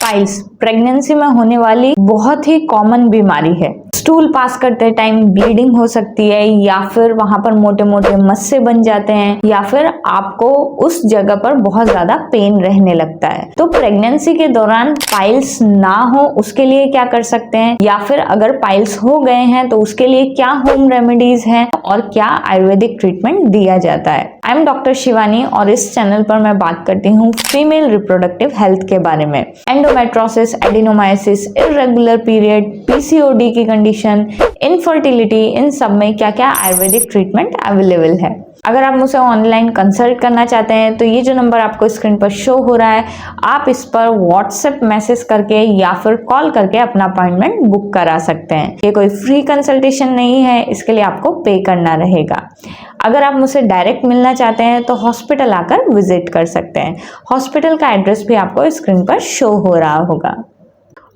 Piles pregnancy में होने वाली बहुत ही कॉमन बीमारी है। स्टूल पास करते टाइम ब्लीडिंग हो सकती है, या फिर वहां पर मोटे मोटे मस्से बन जाते हैं, या फिर आपको उस जगह पर बहुत ज्यादा पेन रहने लगता है। तो प्रेगनेंसी के दौरान पाइल्स ना हो उसके लिए क्या कर सकते हैं, या फिर अगर पाइल्स हो गए हैं तो उसके लिए क्या होम रेमेडीज हैं और क्या आयुर्वेदिक ट्रीटमेंट दिया जाता है। आई एम डॉक्टर शिवानी और इस चैनल पर मैं बात करती हूँ फीमेल रिप्रोडक्टिव हेल्थ के बारे में। Endometriosis, adenomyosis, irregular period, PCOD की कंडीशन, इनफर्टिलिटी, इन सब में क्या क्या आयुर्वेदिक ट्रीटमेंट अवेलेबल है। अगर आप मुझसे ऑनलाइन कंसल्ट करना चाहते हैं तो ये जो नंबर आपको स्क्रीन पर शो हो रहा है, आप इस पर व्हाट्सएप मैसेज करके या फिर कॉल करके अपना अपॉइंटमेंट बुक करा सकते हैं। ये कोई फ्री कंसल्टेशन नहीं है, इसके लिए आपको पे करना रहेगा। अगर आप मुझसे डायरेक्ट मिलना चाहते हैं तो हॉस्पिटल आकर विजिट कर सकते हैं। हॉस्पिटल का एड्रेस भी आपको स्क्रीन पर शो हो रहा होगा।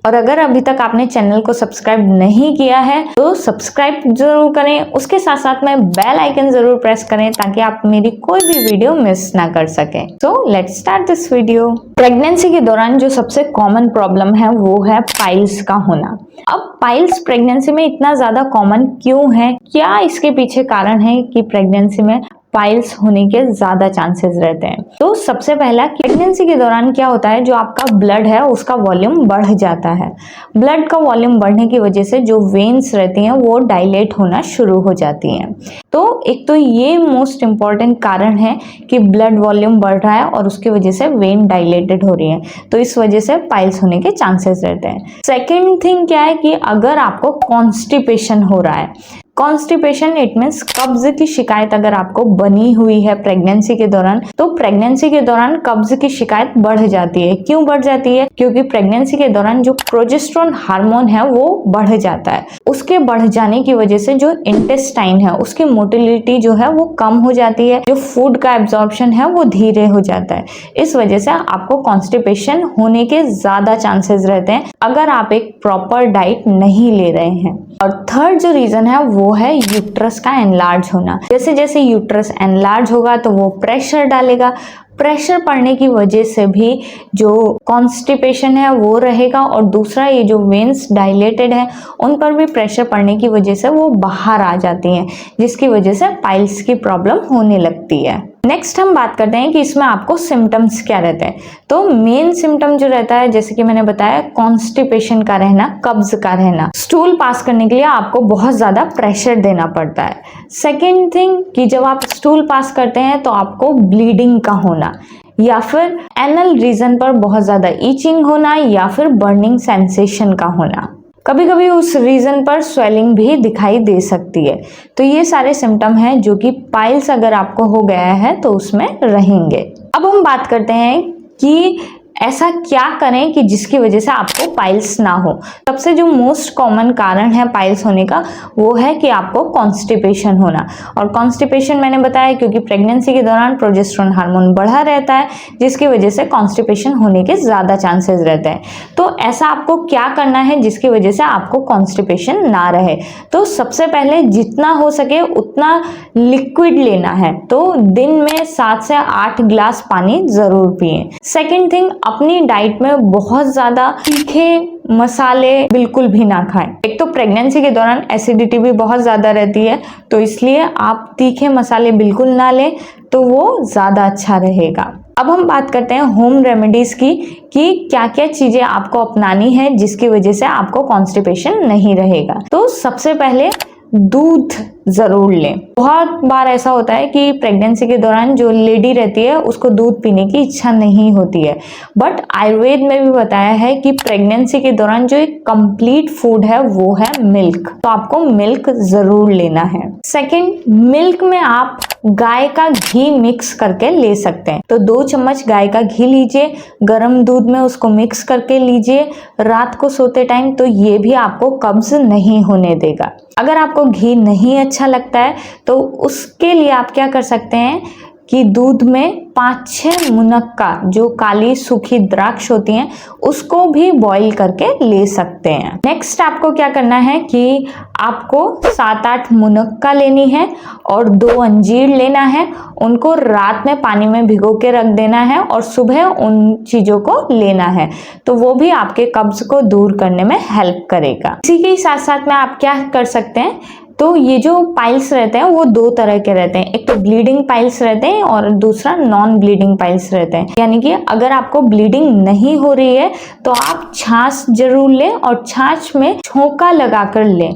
और अगर अभी तक आपने चैनल को सब्सक्राइब नहीं किया है तो सब्सक्राइब जरूर करें, उसके साथ साथ में बेल आइकन जरूर प्रेस करें ताकि आप मेरी कोई भी वीडियो मिस ना कर सकें। So let's start this video. Pregnancy के दौरान जो सबसे कॉमन प्रॉब्लम है वो है पाइल्स का होना। अब पाइल्स प्रेगनेंसी में इतना ज्यादा कॉमन क्यों है, क्या इसके पीछे कारण है कि प्रेगनेंसी में पाइल्स होने के ज्यादा चांसेस रहते हैं। तो सबसे पहला, प्रेगनेंसी के दौरान क्या होता है, जो आपका ब्लड है उसका वॉल्यूम बढ़ जाता है। ब्लड का वॉल्यूम बढ़ने की वजह से जो वेन्स रहती हैं वो डायलेट होना शुरू हो जाती हैं। तो एक तो ये मोस्ट इंपॉर्टेंट कारण है कि ब्लड वॉल्यूम बढ़ रहा है और उसकी वजह से वेन डायलेटेड हो रही है, तो इस वजह से पाइल्स होने के चांसेस रहते हैं। सेकेंड थिंग क्या है कि अगर आपको कॉन्स्टिपेशन हो रहा है, कॉन्स्टिपेशन इट मीन्स कब्ज की शिकायत अगर आपको बनी हुई है प्रेगनेंसी के दौरान, तो प्रेगनेंसी के दौरान कब्ज की शिकायत बढ़ जाती है। क्यों बढ़ जाती है? क्योंकि प्रेगनेंसी के दौरान जो प्रोजेस्टेरोन हार्मोन है वो बढ़ जाता है। उसके बढ़ जाने की वजह से जो इंटेस्टाइन है उसकी मोटिलिटी जो है वो कम हो जाती है, जो फूड का एब्जॉर्प्शन है वो धीरे हो जाता है। इस वजह से आपको कॉन्स्टिपेशन होने के ज्यादा चांसेस रहते हैं अगर आप एक प्रॉपर डाइट नहीं ले रहे हैं। और थर्ड जो रीजन है वो है यूट्रस का एनलार्ज होना। जैसे जैसे यूट्रस एनलार्ज होगा तो वो प्रेशर डालेगा, प्रेशर पड़ने की वजह से भी जो कॉन्स्टिपेशन है वो रहेगा, और दूसरा ये जो वेन्स डायलेटेड है उन पर भी प्रेशर पड़ने की वजह से वो बाहर आ जाती हैं, जिसकी वजह से पाइल्स की प्रॉब्लम होने लगती है। नेक्स्ट हम बात करते हैं कि इसमें आपको सिम्टम्स क्या रहते हैं। तो मेन सिम्टम जो रहता है, जैसे कि मैंने बताया, कॉन्स्टिपेशन का रहना, कब्ज का रहना। स्टूल पास करने के लिए आपको बहुत ज्यादा प्रेशर देना पड़ता है। सेकेंड थिंग कि जब आप स्टूल पास करते हैं तो आपको ब्लीडिंग का होना, या फिर एनल रीजन पर बहुत ज्यादा ईचिंग होना, या फिर बर्निंग सेंसेशन का होना। कभी कभी उस रीजन पर स्वेलिंग भी दिखाई दे सकती है। तो ये सारे सिम्टम हैं जो कि पाइल्स अगर आपको हो गया है तो उसमें रहेंगे। अब हम बात करते हैं कि ऐसा क्या करें कि जिसकी वजह से आपको पाइल्स ना हो। सबसे जो मोस्ट कॉमन कारण है पाइल्स होने का वो है कि आपको कॉन्स्टिपेशन होना। और कॉन्स्टिपेशन मैंने बताया क्योंकि प्रेगनेंसी के दौरान प्रोजेस्टेरोन हार्मोन बढ़ा रहता है, जिसकी वजह से कॉन्स्टिपेशन होने के ज्यादा चांसेस रहते हैं। तो ऐसा आपको क्या करना है जिसकी वजह से आपको कॉन्स्टिपेशन ना रहे? तो सबसे पहले जितना हो सके उतना लिक्विड लेना है। तो दिन में 7 से 8 गिलास पानी जरूर पिए। सेकेंड थिंग, अपनी डाइट में बहुत ज्यादा तीखे मसाले बिल्कुल भी ना खाएं। एक तो प्रेगनेंसी के दौरान एसिडिटी भी बहुत ज्यादा रहती है, तो इसलिए आप तीखे मसाले बिल्कुल ना लें तो वो ज्यादा अच्छा रहेगा। अब हम बात करते हैं होम रेमेडीज की कि क्या क्या चीजें आपको अपनानी है जिसकी वजह से आपको कॉन्स्टिपेशन नहीं रहेगा। तो सबसे पहले दूध जरूर लें। बहुत बार ऐसा होता है कि प्रेगनेंसी के दौरान जो लेडी रहती है उसको दूध पीने की इच्छा नहीं होती है, बट आयुर्वेद में भी बताया है कि प्रेगनेंसी के दौरान जो एक कंप्लीट फूड है वो है मिल्क, तो आपको मिल्क जरूर लेना है। सेकंड, मिल्क में आप गाय का घी मिक्स करके ले सकते हैं। तो 2 चम्मच गाय का घी लीजिए, गर्म दूध में उसको मिक्स करके लीजिए रात को सोते टाइम, तो ये भी आपको कब्ज नहीं होने देगा। अगर आपको घी नहीं अच्छा लगता है तो उसके लिए आप क्या कर सकते हैं, कि दूध में 5-6 मुनक्का, जो काली सूखी द्राक्ष होती हैं, उसको भी बॉईल करके ले सकते हैं। नेक्स्ट आपको क्या करना है कि आपको 7-8 मुनक्का लेनी है और 2 अंजीर लेना है। उनको रात में पानी में भिगो के रख देना है और सुबह उन चीजों को लेना है, तो वो भी आपके कब्ज को दूर करने में हेल्प करेगा। इसी के साथ साथ में आप क्या कर सकते हैं, तो ये जो पाइल्स रहते हैं वो 2 तरह के रहते हैं। एक तो ब्लीडिंग पाइल्स रहते हैं और दूसरा नॉन ब्लीडिंग पाइल्स रहते हैं। यानी कि अगर आपको ब्लीडिंग नहीं हो रही है तो आप छाछ जरूर लें और छाछ में छोंका लगाकर लें।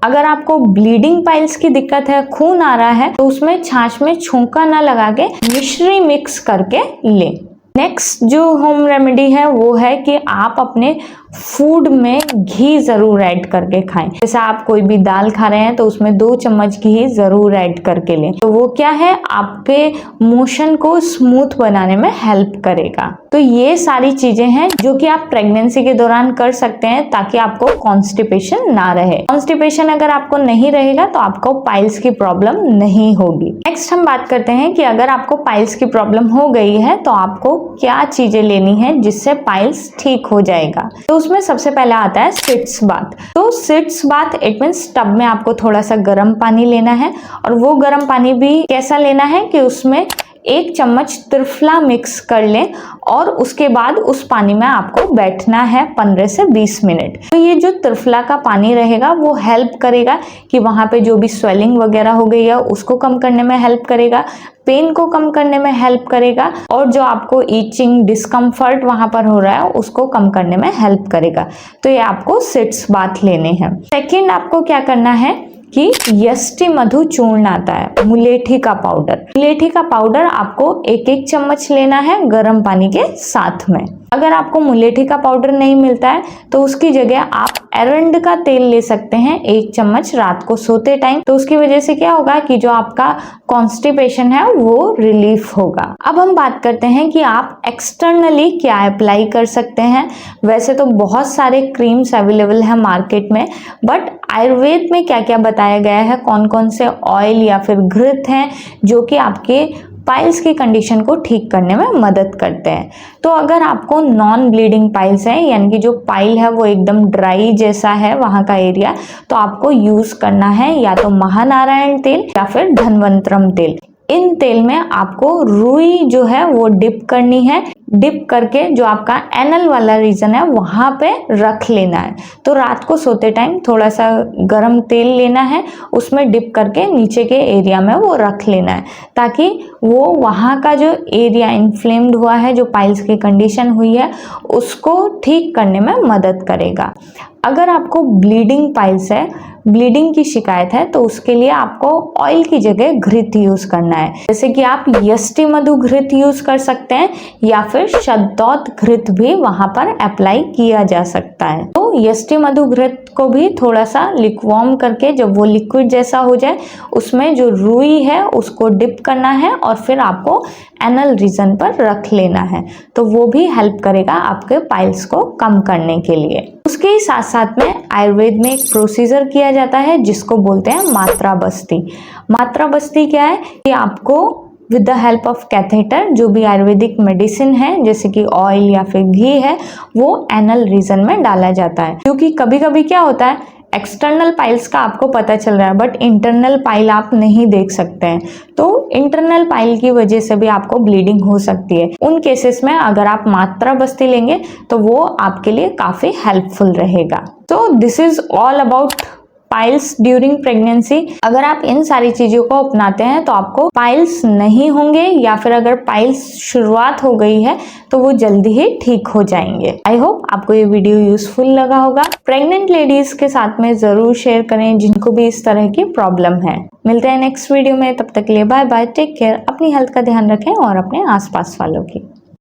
अगर आपको ब्लीडिंग पाइल्स की दिक्कत है, खून आ रहा है, तो उसमें छाछ में छोंका ना लगा के मिश्री मिक्स करके लें। नेक्स्ट जो होम रेमेडी है वो है कि आप अपने फूड में घी जरूर ऐड करके खाएं। जैसे आप कोई भी दाल खा रहे हैं तो उसमें 2 चम्मच घी जरूर ऐड करके लें, तो वो क्या है, आपके मोशन को स्मूथ बनाने में हेल्प करेगा। तो ये सारी चीजें हैं जो कि आप प्रेगनेंसी के दौरान कर सकते हैं ताकि आपको कॉन्स्टिपेशन ना रहे। कॉन्स्टिपेशन अगर आपको नहीं रहेगा तो आपको पाइल्स की प्रॉब्लम नहीं होगी। नेक्स्ट हम बात करते हैं कि अगर आपको पाइल्स की प्रॉब्लम हो गई है तो आपको क्या चीजें लेनी है जिससे पाइल्स ठीक हो जाएगा। तो उसमें सबसे पहले आता है सिट्स बाथ। तो sitz bath it means tub में आपको थोड़ा सा गर्म पानी लेना है और वो गर्म पानी भी कैसा लेना है कि उसमें 1 चम्मच त्रिफला मिक्स कर लें और उसके बाद उस पानी में आपको बैठना है 15 से 20 मिनट। तो ये जो त्रिफला का पानी रहेगा वो हेल्प करेगा कि वहां पे जो भी स्वेलिंग वगैरह हो गई है उसको कम करने में हेल्प करेगा, पेन को कम करने में हेल्प करेगा और जो आपको ईचिंग डिस्कम्फर्ट वहां पर हो रहा है उसको कम करने में हेल्प करेगा। तो ये आपको सिट्स बाथ लेने हैं। सेकेंड आपको क्या करना है कि यष्टि मधु चूर्ण आता है, मुलेठी का पाउडर। मुलेठी का पाउडर आपको 1-1 चम्मच लेना है गर्म पानी के साथ में। अगर आपको मुलेठी का पाउडर नहीं मिलता है तो उसकी जगह आप एरंड का तेल ले सकते हैं 1 चम्मच रात को सोते टाइम। तो उसकी वजह से क्या होगा कि जो आपका कॉन्स्टिपेशन है वो रिलीफ होगा। अब हम बात करते हैं कि आप एक्सटर्नली क्या अप्लाई कर सकते हैं। वैसे तो बहुत सारे क्रीम्स अवेलेबल है मार्केट में, बट आयुर्वेद में क्या क्या बताया गया है, कौन कौन से ऑयल या फिर घृत हैं जो कि आपके पाइल्स की कंडीशन को ठीक करने में मदद करते हैं। तो अगर आपको नॉन ब्लीडिंग पाइल्स है, यानी कि जो पाइल है वो एकदम ड्राई जैसा है वहां का एरिया, तो आपको यूज करना है या तो महानारायण तेल या फिर धन्वंतरम तेल। इन तेल में आपको रुई जो है वो डिप करनी है। डिप करके जो आपका एनल वाला रीजन है वहां पे रख लेना है। तो रात को सोते टाइम थोड़ा सा गरम तेल लेना है, उसमें डिप करके नीचे के एरिया में वो रख लेना है ताकि वो वहां का जो एरिया इन्फ्लेम्ड हुआ है, जो पाइल्स की कंडीशन हुई है, उसको ठीक करने में मदद करेगा। अगर आपको ब्लीडिंग पाइल्स है, ब्लीडिंग की शिकायत है, तो उसके लिए आपको ऑयल की जगह घृत यूज करना है। जैसे कि आप यष्टि मधु घृत यूज कर सकते हैं या फिर शद्दौत घृत भी वहां पर अप्लाई किया जा सकता है। तो यष्टि मधु घृत को भी थोड़ा सा लिक्वॉर्म करके जब वो लिक्विड जैसा हो जाए उसमें जो रुई है उसको डिप करना है और फिर आपको एनल रीजन पर रख लेना है। तो वो भी हेल्प करेगा आपके पाइल्स को कम करने के लिए। उसके साथ साथ में आयुर्वेद में एक प्रोसीजर किया जाता है जिसको बोलते हैं मात्रा बस्ती। मात्रा बस्ती क्या है कि आपको with the help of catheter, जो भी आयुर्वेदिक मेडिसिन है जैसे कि ऑयल या फिर घी है, वो एनल रीजन में डाला जाता है। क्योंकि कभी कभी क्या होता है, एक्सटर्नल पाइल्स का आपको पता चल रहा है बट इंटरनल पाइल आप नहीं देख सकते हैं, तो इंटरनल पाइल की वजह से भी आपको ब्लीडिंग हो सकती है। उन केसेस में अगर आप मात्रा बस्ती लेंगे तो वो आपके लिए काफी हेल्पफुल रहेगा। तो this is all about piles during pregnancy. अगर आप इन सारी चीजों को अपनाते हैं तो आपको पाइल्स नहीं होंगे, या फिर अगर पाइल्स शुरुआत हो गई है तो वो जल्दी ही ठीक हो जाएंगे। आई होप आपको ये वीडियो यूजफुल लगा होगा। प्रेग्नेंट लेडीज के साथ में जरूर शेयर करें जिनको भी इस तरह की प्रॉब्लम है। मिलते हैं नेक्स्ट वीडियो में, तब तक के लिए बाय बाय, टेक केयर, अपनी हेल्थ का ध्यान रखें और अपने आसपास वालों की।